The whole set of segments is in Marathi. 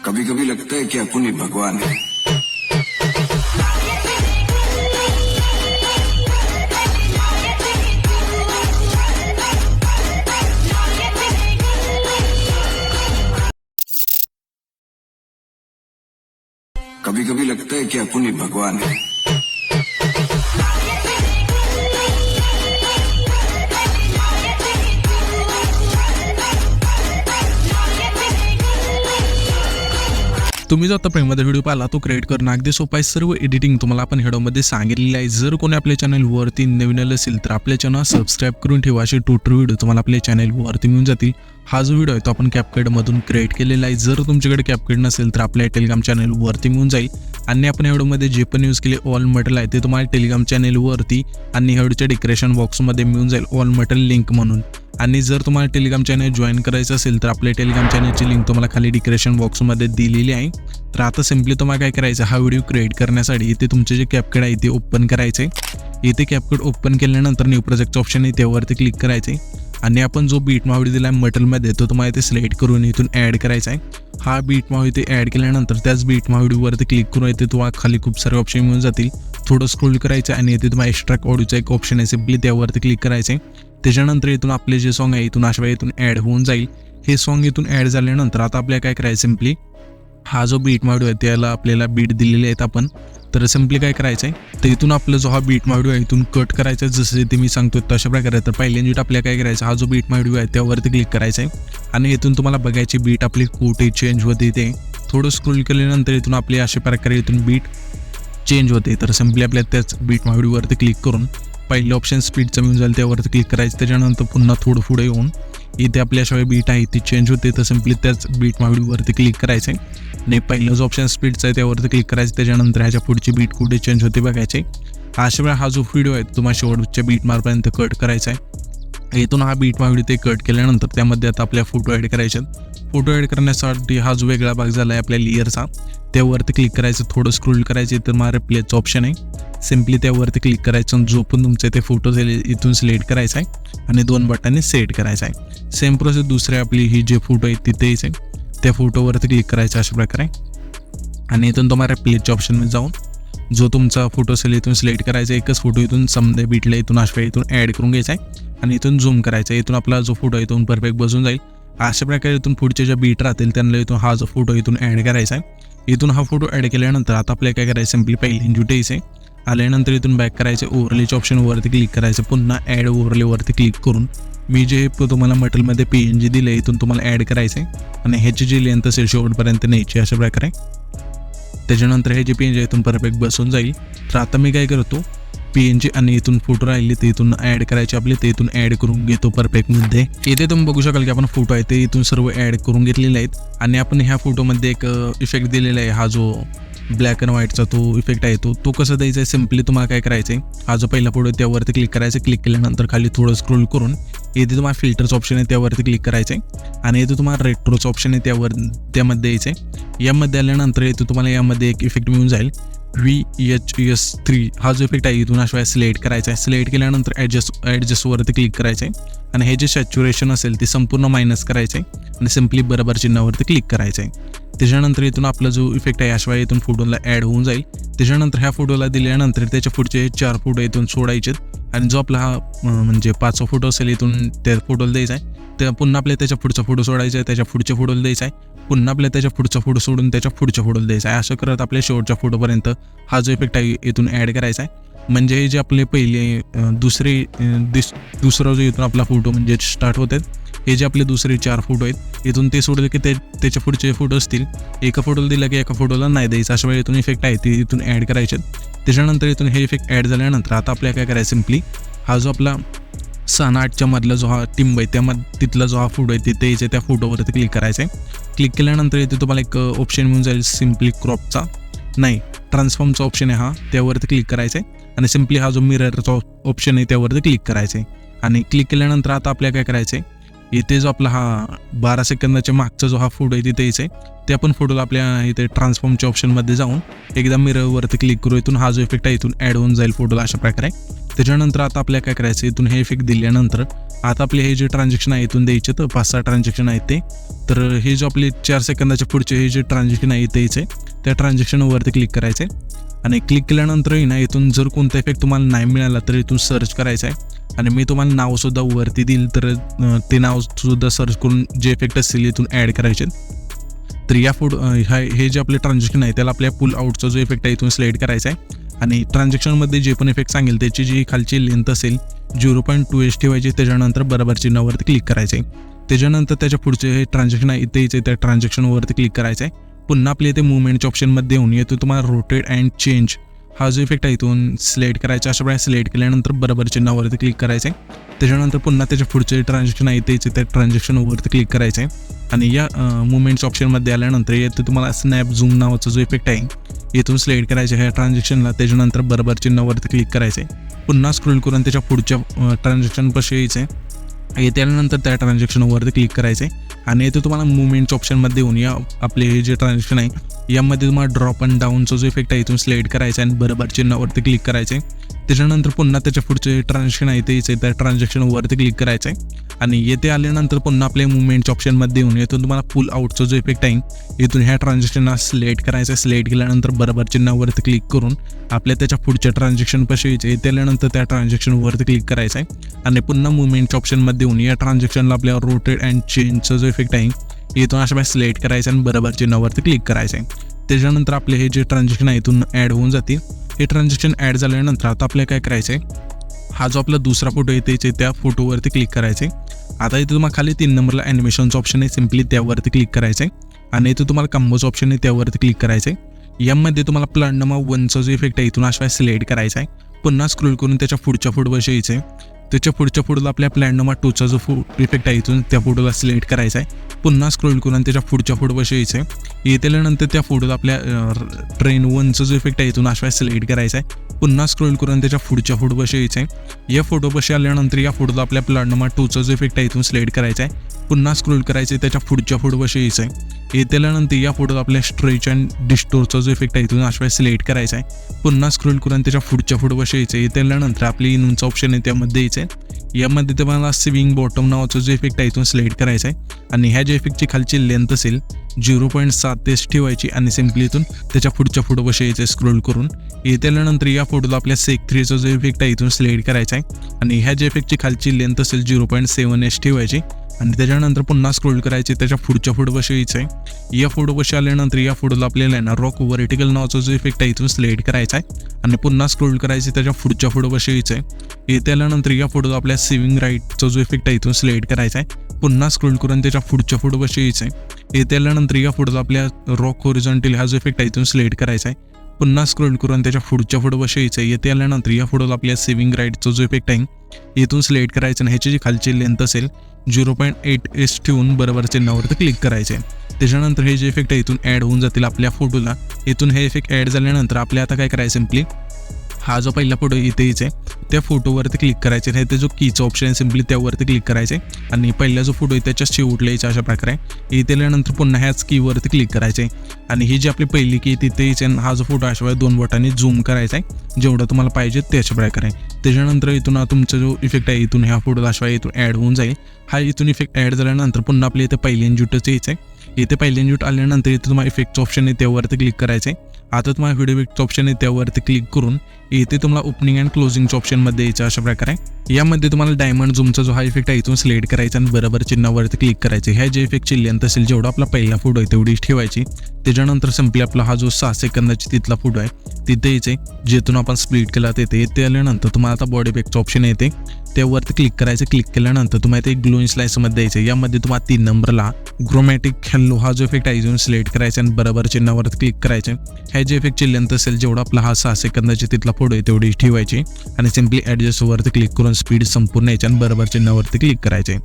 कभी कभी लगता है कि अपन ही भगवान है। कभी कभी लगता है कि अपन ही भगवान है। तुम्ही जो आता प्रेममध्ये व्हिडिओ पाहिला तो क्रिएट करणं अगदी सोपं आहे। सर्व एडिटिंग तुम्हाला आपण व्हिडिओमध्ये सांगितलेलं आहे। जर कोणी आपल्या चॅनलवरती नवीन असेल तर आपल्या चॅनल सबस्क्राइब करून ठेवा। असे टोटल व्हिडिओ तुम्हाला आपल्या चॅनलवरती मिळून जातील। हा जो व्हिडिओ आहे तो आपण कॅपकटमधून क्रिएट केलेला आहे। जर तुमच्याकडे कॅपकट नसेल तर आपल्या टेलिग्राम चॅनलवरती मिळून जाईल। आणि आपण व्हिडिओमध्ये जे पण यूज केले ऑल मटेरियल आहे ते तुम्हाला टेलिग्राम चॅनलवरती आणि व्हिडिओच्या डिस्क्रिप्शन बॉक्समध्ये मिळून जाईल ऑल मटेरियल लिंक म्हणून। आणि जर तुम्हाला टेलिग्राम चॅनल जॉईन करायचं असेल तर आपल्या टेलिग्राम चॅनलची लिंक तुम्हाला खाली डिस्क्रिप्शन बॉक्समध्ये दिलेली आहे। तर आता सिंपली तुम्हाला काय करायचं, हा व्हिडिओ क्रिएट करण्यासाठी इथे तुमचे जे कॅपकट आहे ते ओपन करायचे। इथे कॅपकट ओपन केल्यानंतर न्यू प्रोजेक्टचं ऑप्शन आहे त्यावरती क्लिक करायचे। आणि आपण जो बीटमार्क व्हिडिओ दिला आहे मटेरियलमध्ये तो तुम्हाला इथे सिलेक्ट करून इथून ॲड करायचा आहे। हा बीटमार्क इथे ॲड केल्यानंतर त्याच बीटमार्क व्हिडिओवरती क्लिक करून इथे तुम्हाला खाली खूप सारे ऑप्शन मिळून जातील। थोडं स्क्रोल करायचं आणि इथे तुम्हाला एक्स्ट्रॅक्ट ऑडिओचा एक ऑप्शन आहे, सिंपली त्यावरती क्लिक करायचे। त्याच्यानंतर इथून आपले जे सॉन्ग आहे इथून अशा इथून ॲड होऊन जाईल। हे सॉन्ग इथून ॲड झाल्यानंतर आता आपल्याला काय करायचं, सिंपली हा जो बीटमार्क व्हिडिओ आहे त्याला आपल्याला बीट दिलेले आहेत आपण। तर सिंपली काय करायचं आहे, तर इथून आपला जो हा बीटमार्क व्हिडिओ आहे इथून कट करायचा आहे जसं ते मी सांगतो तशा प्रकारे। तर पहिल्यांदा आपल्याला काय करायचं, हा जो बीटमार्क व्हिडिओ आहे त्यावरती क्लिक करायचं आहे आणि इथून तुम्हाला बघायची बीट आपली कुठे चेंज होते ते। थोडं स्क्रोल केल्यानंतर इथून आपली अशा प्रकारे इथून बीट चेंज होते। तर सिंपली आपल्याला त्याच बीटमार्क व्हिडिओवरती क्लिक करून पहिलं ऑप्शन स्पीडचं मिळून जाईल त्यावरती क्लिक करायचं। त्याच्यानंतर पुन्हा थोडं पुढे येऊन इथे आपल्याशिवाय बीट आहे ती चेंज होते, तर सिंपली त्याच बीटमार्क व्हिडिओवरती क्लिक करायचं आणि पहिलं जो ऑप्शन स्पीडचा आहे त्यावरती क्लिक करायचं। त्याच्यानंतर ह्याच्या पुढची बीट कुठे चेंज होते बघायचे। अशा वेळा हा जो व्हिडिओ आहे तुम्हाला शेवटच्या बीटमार्कपर्यंत कट करायचा आहे। इथून हा बीटमार्क व्हिडिओ ते कट केल्यानंतर त्यामध्ये आता आपल्या फोटो ॲड करायचे। फोटो ॲड करण्यासाठी हा जो वेगळा भाग झाला आहे आपल्या लेअरचा त्यावरती क्लिक करायचं। थोडं स्क्रोल करायचं, तर मला रिप्लेसचं ऑप्शन आहे, सिंपली त्यावरती क्लिक करायचं। जो पण तुमचे ते फोटो इथून सिलेक्ट करायचा आहे आणि 2 बटनांनी सेट करायचा आहे। सेम प्रोसेस दुसरे आपली ही जे फोटो आहे तिथेच आहे त्या फोटोवरती क्लिक करायचं अशा प्रकारे। आणि इथून तुम्हाला रिप्लेसच्या ऑप्शनमध्ये जाऊन जो तुमचा फोटो असेल इथून सिलेक्ट करायचा, एकच फोटो इथून समजा बीटला इथून अशा इथून ॲड करून घ्यायचा आहे आणि इथून झूम करायचा। इथून आपला जो फोटो आहे इथून परफेक्ट बसून जाईल। अशा प्रकारे इथून पुढचे ज्या बीट राहतील त्यांना इथून हा जो फोटो इथून ॲड करायचा आहे। इथून हा फोटो ॲड केल्यानंतर आता आपल्याला काय करायचं, सिंपली पहिले जुटायचे आल्यानंतर इथून बॅक करायचे, ओव्हरलेच्या ऑप्शनवरती क्लिक करायचं, पुन्हा ॲड ओव्हरलेवरती क्लिक करून मी जे तुम्हाला मटेरियलमध्ये PNG दिले इथून तुम्हाला ॲड करायचे आणि ह्याची जी लेंथ असेल शेवटपर्यंत न्यायची अशा प्रकारे। त्याच्यानंतर हे जे PNG इथून परफेक्ट बसून जाईल। तर आता मी काय करतो, PNG आणि इथून फोटो राहिले ते इथून ॲड करायचे आपले, ते इथून ॲड करून घेतो परफेक्टमध्ये। इथे तुम्ही बघू शकाल की आपण फोटो आहे ते इथून सर्व ॲड करून घेतलेले आहेत आणि आपण ह्या फोटोमध्ये एक इफेक्ट दिलेला आहे, हा जो ब्लॅक अँड व्हाईटचा तो इफेक्ट आहे तो कसं द्यायचा आहे, सिंपली तुम्हाला काय करायचं आहे, हा जो पहिला फोटो आहे त्यावरती क्लिक करायचं। क्लिक केल्यानंतर खाली थोडं स्क्रोल करून इथे तुम्हाला फिल्टरचं ऑप्शन आहे त्यावरती क्लिक करायचं आहे आणि इथे तुम्हाला रेट्रोचं ऑप्शन आहे त्यामध्ये द्यायचं आहे। यामध्ये आल्यानंतर इथे तुम्हाला यामध्ये एक इफेक्ट मिळून जाईल VHS3 हा जो इफेक्ट आहे इथून अशा सिलेक्ट करायचा आहे। सिलेक्ट केल्यानंतर ॲडजस्टवरती क्लिक करायचं आहे आणि हे जे सॅच्युरेशन असेल ते संपूर्ण मायनस करायचं आहे आणि सिंपली बरोबर चिन्हावरती क्लिक करायचं आहे। त्याच्यानंतर इथून आपला जो इफेक्ट आहे अशा इथून फोटोला ॲड होऊन जाईल। त्याच्यानंतर ह्या फोटोला दिल्यानंतर त्याच्या पुढचे 4 फोटो इथून सोडायचे आणि जो आपला हा म्हणजे 5वा फोटो असेल इथून त्या फोटोला द्यायचा आहे। तर पुन्हा आपल्या त्याच्या पुढचा फोटो सोडायचा आहे, त्याच्या पुढच्या फोटोला द्यायचा आहे, पुन्हा आपल्या त्याच्या पुढचा फोटो सोडून त्याच्या पुढच्या फोटोला द्यायचा आहे। असं करत आपल्या शेवटच्या फोटोपर्यंत हा जो इफेक्ट आहे इथून ॲड करायचा आहे। म्हणजे हे जे आपले पहिले दुसरा जो इथून आपला फोटो म्हणजे स्टार्ट होत आहेत, हे जे आपले दुसरे 4 फोटो आहेत इथून ते सोडले की त्याच्या पुढचे फोटो असतील, एका फोटोला दिला की एका फोटोला नाही द्यायचं। अशा वेळी इथून इफेक्ट आहे ते इथून ॲड करायचे। त्याच्यानंतर इथून हे इफेक्ट ॲड झाल्यानंतर आता आपल्याला काय करायचं, सिंपली हा जो आपला 6-8च्या मधला जो हा टिंब आहे तिथला जो हा फोटो आहे तिथे यायचं त्या फोटोवरती क्लिक करायचं आहे। क्लिक केल्यानंतर इथे तुम्हाला एक ऑप्शन मिळून जाईल, सिंपली क्रॉपचा नाही ट्रान्सफॉर्मचा ऑप्शन आहे हा, त्यावरती क्लिक करायचं आहे आणि सिंपली हा जो मिररचा ऑप्शन आहे त्यावरती क्लिक करायचं आहे। आणि क्लिक केल्यानंतर आता आपल्याला काय करायचं आहे, इथे जो आपला हा 12 सेकंदाच्या मागचा जो हा फोटो आहे तिथे यायचं आहे, ते आपण फोटोला आपल्या इथे ट्रान्सफॉर्मच्या ऑप्शनमध्ये जाऊन एकदा मिररवरती क्लिक करू, इथून हा जो इफेक्ट आहे इथून ॲड होऊन जाईल फोटोला अशा प्रकारे। त्याच्यानंतर आता आपल्याला काय करायचं, इथून हे इफेक्ट दिल्यानंतर आता आपले हे जे ट्रान्झॅक्शन आहे इथून द्यायचे, तर 5-6 ट्रान्झॅक्शन आहेत ते. तर हे जो आपले 4 सेकंदाच्या पुढचे हे जे ट्रान्झॅक्शन आहे द्यायचे, त्या ट्रान्झॅक्शनवरती क्लिक करायचे आणि क्लिक केल्यानंतरही ना इथून जर कोणता इफेक्ट तुम्हाला नाही मिळाला तर इथून सर्च करायचं आहे. आणि मी तुम्हाला नावसुद्धा वरती देईल, तर ते नावसुद्धा सर्च करून जे इफेक्ट असतील इथून ॲड करायचे. तर या हे जे आपले ट्रान्झॅक्शन आहे त्याला आपल्या पुल आउटचा जो इफेक्ट आहे इथून सिलेक्ट करायचा आहे आणि ट्रान्झॅक्शनमध्ये जे पण इफेक्ट सांगेल त्याची जी खालची लेंथ असेल 0.2h ठेवायची. त्याच्यानंतर बरोबर चिन्हावरती क्लिक करायचं आहे. त्याच्यानंतर त्याच्या पुढचे हे ट्रान्झॅक्शन आहे इथे यायचे, त्या ट्रान्झॅक्शनवरती क्लिक करायचं आहे. पुन्हा आपल्या इथे मुवमेंटच्या ऑप्शनमध्ये येऊन येतो तुम्हाला रोटेट अँड चेंज हा जो इफेक्ट आहे इथून सिलेक्ट करायचा. अशा प्रकारे सिलेक्ट केल्यानंतर बरोबर चिन्हावरती क्लिक करायचं आहे. त्याच्यानंतर पुन्हा त्याच्या पुढचे ट्रान्झॅक्शन आहे इथे त्या ट्रान्झॅक्शनवरती क्लिक करायचं आहे आणि या मुवमेंट्स ऑप्शनमध्ये आल्यानंतर येथे तुम्हाला स्नॅप झूम नावाचा जो इफेक्ट आहे इथून सिलेक्ट करायचं ह्या ट्रान्झॅक्शनला. त्याच्यानंतर बरोबर चिन्हावरती क्लिक करायचं आहे. पुन्हा स्क्रोल करून त्याच्या पुढच्या ट्रान्झॅक्शनपाशी यायचं आहे. येथे आल्यानंतर त्या ट्रान्झॅक्शनवरती क्लिक करायचं आहे आणि येथे तुम्हाला मुवमेंट्स ऑप्शनमध्ये येऊन या आपले हे जे ट्रान्झॅक्शन आहे यामध्ये तुम्हाला ड्रॉप अँड डाऊनचा जो इफेक्ट आहे इथून सिलेक्ट करायचा आहे आणि बरोबर चिन्हावरती क्लिक करायचं आहे. त्याच्यानंतर पुन्हा त्याच्या पुढचे ट्रान्झॅक्शन आहे ते यायचं, त्या ट्रान्झॅक्शनवरती क्लिक करायचं आहे आणि येथे आल्यानंतर पुन्हा आपल्या मुवमेंट्स ऑप्शनमध्ये येऊन येथून तुम्हाला पुल आउटचा जो इफेक्ट आहे इथून ह्या ट्रान्झॅक्शनला सिलेक्ट करायचं आहे. सिलेक्ट केल्यानंतर बरोबर चिन्हावरती क्लिक करून आपल्या त्याच्या पुढच्या ट्रान्झॅक्शनपाशी यायचं. येथे आल्यानंतर त्या ट्रान्झॅक्शनवरती क्लिक करायचं आहे आणि पुन्हा मुवमेंट्स ऑप्शनमध्ये येऊन या ट्रान्झॅक्शनला आपल्या रोटेट अँड चेंजचा जो इफेक्ट आहे इथून अशा बाय सिलेक्ट करायचं आणि बरोबर चिन्हावरती क्लिक करायचं आहे. त्याच्यानंतर आपले हे जे ट्रान्झॅक्शन आहे इथून ॲड होऊन जातील. हे ट्रान्झॅक्शन ॲड झाल्यानंतर आता आपल्याला काय करायचं आहे, हा जो आपला दुसरा फोटो येते त्या फोटोवरती क्लिक करायचे. आता इथे तुम्हाला खाली 3 नंबरला ॲनिमेशनचा ऑप्शन आहे, सिम्पली त्यावरती क्लिक करायचं आहे आणि इथे तुम्हाला कंबोचा ऑप्शन आहे त्यावरती क्लिक करायचं आहे. यामध्ये तुम्हाला प्लॅनोमा 1चा जो इफेक्ट आहे इथून अशा सिलेक्ट करायचा आहे. पुन्हा स्क्रोल करून त्याच्या पुढच्या फोटोवर यायचं आहे. त्याच्या पुढच्या फोटोला आपल्या प्लॅनोमा 2चा जो इफेक्ट आहे इथून त्या फोटोला सिलेक्ट करायचा आहे. पुन्हा स्क्रोल करून त्याच्या पुढच्या फोटोवर यायचं आहे. येथे आल्यानंतर त्या फोटोला आपल्या ट्रेन 1चा जो इफेक्ट आहे इथून अशा सिलेक्ट करायचा आहे. पुन्हा स्क्रोल करून त्याच्या पुढच्या फोटोपाशी यायचं आहे. या फोटोपाशी आल्यानंतर या फोटोला आपल्या प्लॅनोमा 2चा जो इफेक्ट आहे इथून सिलेक्ट करायचा आहे. पुन्हा स्क्रोल करायचं आहे, त्याच्या पुढच्या फोटोपाशी यायचं आहे. येथे आल्यानंतर या फोटोला आपल्या स्ट्रेच अँड डिस्टोरचा जो इफेक्ट आहे इथून अशा सिलेक्ट करायचा आहे. पुन्हा स्क्रोल करून त्याच्या पुढच्या फोटोपाशी यायचं. येथे आल्यानंतर आपली इनचा ऑप्शन आहे त्यामध्ये यायचं आहे. यामध्ये तुम्हाला स्विंग बॉटम नावाचा जो इफेक्ट आहे इथून सिलेक्ट करायचा आहे आणि ह्या ज्या इफेक्टची खालची लेंथ असेल 0.7h ठेवायची आणि सिम्पली इथून त्याच्या पुढच्या फोटोपाशी यायचं स्क्रोल करून. येथे आल्यानंतर या फोटोला आपल्या सेक 3चा जो इफेक्ट आहे इथून सिलेक्ट करायचा आहे आणि ह्या ज्या इफेक्टची खालची लेंथ असेल 0.7h ठेवायची आणि त्याच्यानंतर पुन्हा स्क्रोल करायचे, त्याच्या पुढच्या फोटोपाशी यायचं आहे. या फोटोपाशी आल्यानंतर या फोटोला आपल्याला ना रॉक व्हर्टिकल नावाचा जो इफेक्ट आहे इथून सिलेक्ट करायचा आहे आणि पुन्हा स्क्रोल करायचे, त्याच्या पुढच्या फोटोपाशी यायचं आहे. येथे आल्यानंतर या फोटोला आपल्या सेव्हिंग राईटचा जो इफेक्ट आहे इथून सिलेक्ट करायचा आहे. पुन्हा स्क्रोल करून त्याच्या पुढच्या फोटोपाशी यायचं आहे. येथे आल्यानंतर या फोटोला आपल्या रॉक हॉरिझॉन्टल हा जो इफेक्ट आहे इथून सिलेक्ट करायचा आहे. पुन्हा स्क्रोल करून त्याच्या पुढच्या फोटोपाशी यायचं आहे. येथे आल्यानंतर या फोटोला आपल्या सेव्हिंग राईटचा जो इफेक्ट आहे इथून सिलेक्ट करायचं आणि ह्याची जी खालची लेंथ असेल 0.8h ठेवून बरोबर चिन्हावरती क्लिक करायचे. त्याच्यानंतर हे जे इफेक्ट आहे इथून ॲड होऊन जातील आपल्या फोटोला. इथून हे इफेक्ट ॲड झाल्यानंतर आपल्या आता काय करायचं, सिम्पली हा जो पहिला फोटो इथे यायचा आहे त्या फोटोवरती क्लिक करायचे. हे ते जो कीचा ऑप्शन आहे सिम्पली त्यावरती क्लिक करायचे आणि पहिला जो फोटो आहे त्याच्या शेवटला यायचा अशा प्रकारे. इथे आल्यानंतर पुन्हा ह्याच कीवरती क्लिक करायचे आणि ही जी आपली पहिली की तिथे यायची आणि हा जो फोटो अशा 2 बोटांनी झूम करायचा आहे जेवढं तुम्हाला पाहिजे त्याच्या प्रकारे. त्याच्यानंतर इथून तुमचा जो इफेक्ट आहे इथून ह्या फोटोला अशा इथून ॲड होऊन जाईल. हा इथून इफेक्ट ॲड झाल्यानंतर पुन्हा आपल्या इथे पहिल्या इंजूटच यायचं आहे. इथे पहिल्या इंजूट आल्यानंतर इथे तुम्हाला इफेक्टचं ऑप्शन आहे त्यावरती क्लिक करायचं आहे. आता तुम्हाला व्हिडिओ इफेक्टचं ऑप्शन आहे त्यावरती क्लिक करून इथे तुम्हाला ओपनिंग अँड क्लोजिंगच्या ऑप्शनमध्ये यायचं अशा प्रकारे. यामध्ये तुम्हाला डायमंड झूमचा जो हा इफेक्ट आहे इथून सिलेक्ट करायचा आणि बरोबर चिन्हावरती क्लिक करायचे. ह्या जे इफेक्टची लेंथ असेल जेवढा आपला पहिला फोटो आहे तेवढी ठेवायची. त्याच्यानंतर सिम्पली आपला हा जो 6 सेकंदाची तिथला फोटो आहे तिथे यायचे, जेथून आपण स्प्लिट केला तिथे आल्यानंतर तुम्हाला आता बॉडी इफेक्टचं ऑप्शन येते त्यावरती क्लिक करायचं. क्लिक केल्यानंतर तुम्हाला ते ग्लोइंग स्लाइसमध्ये यायचं. यामध्ये तुम्हाला 3 नंबरला क्रोमॅटिक हॅलो हा जो इफेक्ट आहे इथून सिलेक्ट करायचा आणि बरोबर चिन्हावरती क्लिक करायचे. ह्या जे इफेक्टची लेंथ असेल जेवढा आपला हा 6 सेकंदाची तिथला फोटो आहे तेवढी ठेवायची आणि सिम्पली ॲडजस्टवरती क्लिक करून स्पीड संपूर्ण यायची आणि बरोबर चिन्हावरती क्लिक करायचे.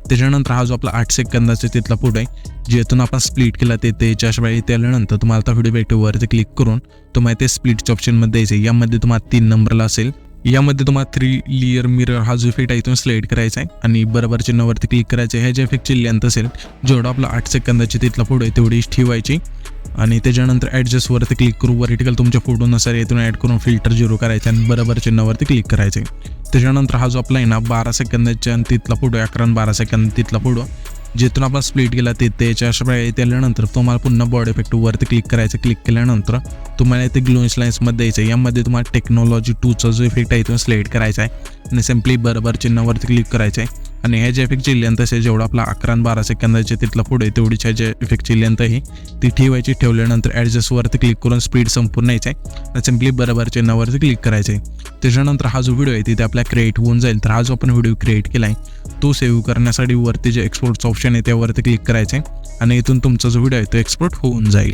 त्याच्यानंतर हा जो आपला 8 सेकंदाचा तिथला फोटो आहे जेथून आपण स्प्लिट केला ते याच्या वेळी ते आल्यानंतर तुम्हाला आता व्हिडिओ इफेक्टवरती क्लिक करून तुम्हाला ते स्प्लिटच्या ऑप्शनमध्ये यायचं. यामध्ये तुम्हाला 3 नंबरला असेल यामध्ये तुम्हाला 3 लेयर मिरर हा जो इफेक्ट आहे इथून सिलेक्ट करायचा आहे आणि बरोबर चिन्हावरती क्लिक करायचं. ह्या जे इफेक्टची लेंथ असेल जेवढा आपला 8 सेकंदाची तिथला फोटो आहे तेवढी ठेवायची. आणि त्याच्यानंतर ॲडजस्टवरती क्लिक करू. वर्टिकल तुमच्या फोटोनुसार इथून ॲड करून फिल्टर 0 करायचं आणि बरोबर चिन्हावरती क्लिक करायचं. त्याच्यानंतर हा जो आपला आहे ना 12 सेकंदाच्या आणि तिथला फोटो 11 आणि 12 सेकंद तिथला फोटो जिथून आपण स्प्लिट केला त्याच्या अशा प्रकारे त्यानंतर तुम्हाला पुन्हा बॉडी इफेक्टवरती क्लिक करायचं. क्लिक केल्यानंतर तुम्हाला इथे ग्लोइंग लाईन्समध्ये द्यायचं आहे. यामध्ये तुम्हाला टेक्नॉलॉजी 2चा जो इफेक्ट आहे इथून सिलेक्ट करायचा आहे आणि सिम्पली बरोबर चिन्हावरती क्लिक करायचं आहे. आणि ह्या ज्या इफेक्टची लेंथ असेल जेवढा आपला 11 आणि 12 सेकंदाचे तिथला फोटो आहे तेवढीच्या ज्या इफेक्टची लेंथ आहे ती ठेवायची. ठेवल्यानंतर ॲडजस्टवरती क्लिक करून स्पीड संपूर्ण यायचं आहे आणि सिम्पली बरोबर चिन्हावरती क्लिक करायचं आहे. त्याच्यानंतर हा जो व्हिडिओ आहे तिथे आपला क्रिएट होऊन जाईल. तर हा जो आपण व्हिडिओ क्रिएट केला आहे तो सेव्ह करण्यासाठी वरती जे एक्सपोर्टचं ऑप्शन आहे त्यावरती क्लिक करायचं आहे आणि इथून तुमचा जो व्हिडिओ आहे तो एक्सपोर्ट होऊन जाईल.